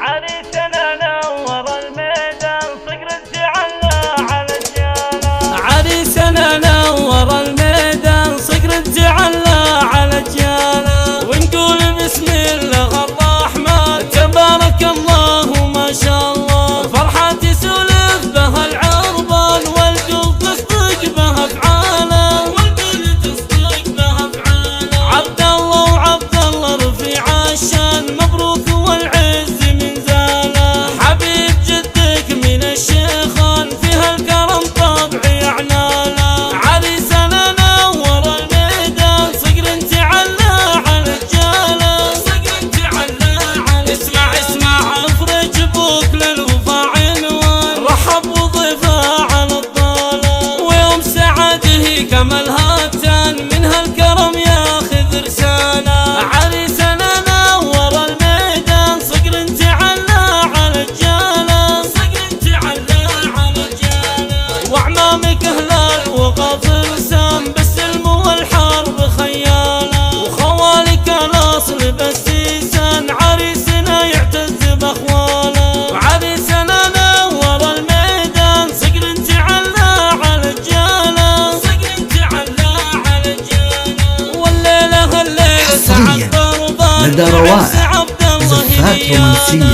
عريسنا نور الميدان صقر الجعلنا على الجاله. عريسنا نور الميدان صقر الجعلنا على الجاله. ونقول بسم الله الرحمن تبارك الله ما شاء الله. فرحة تسولف بها العربان والقلب تصدق بها افعاله. والقلب تصدق بها افعاله. عبد الله وعبد الله رفيع الشان مبروك والعز من زاله. حبيب جدك من الشيخان فيها الكرم طبعي عناله. عريسنا نور الميدان صقر تعلى على الجاله. صقر تعلى على اسمع افرج ابوك للوفا عنوان. رحب وضيفه على الضاله. ويوم سعده كما الهاتان من هالكرم ياخذ رساله. عريسنا نور الميدان صقر تعلى على الجاله. صقر تعلى على الجاله. واعمامك هلال وغافر سام بالسلم والحرب خياله. وخوالك الاصل بالسيسان عريسنا يعتز باخواله. وعريسنا نور الميدان صقر تعلى على الجاله. صقر تعلى على الجاله. والليله هالليله سعد ضربان لدى روائع زفات رومانسية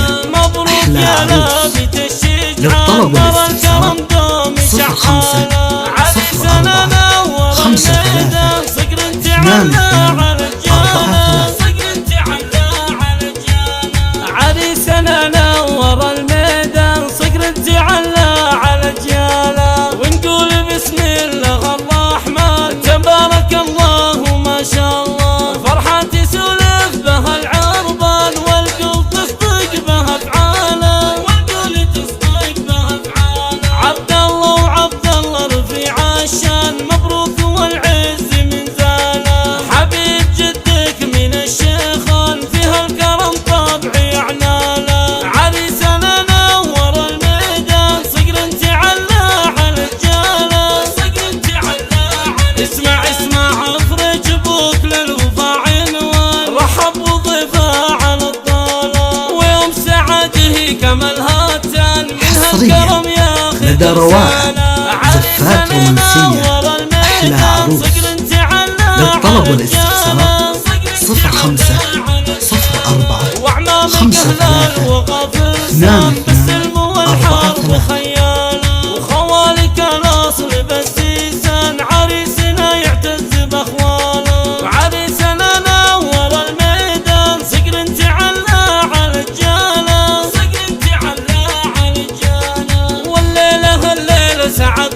أحلى عروس. للطلب والاستفسار 05 04 53 82 43. عريسنا نور الميدان صقر تعلى على الجاله. ونقول بسم الله الرحمن تبارك الله ما شاء الله. فرحة تسولف بها العربان والقلب تصدق بها افعاله. والقلب تصدق بها افعاله. عبد الله وعبد الله رفيع الشان مبروك والعز من زاله. حبيب جدك من الشيخان فيها الكرم طبعي عناله. عريسنا نور الميدان صقر تعلى على الجاله. صقر تعلى على اسمع افرج ابوك للوفا عنوان. رحب وضيفه على الضاله. ويوم سعده كما الهاتان من هالكرم ياخذ لدى روائع زفات رومانسية أحلى عروس. للطلب والاستفسار 05 04 53 82 43. وخوالك الاصل بالسيسان عريسنا يعتز باخواله. وعريسنا نور الميدان صقر تعلى على الجاله. صقر تعلى على الجاله. والليله هالليله سعد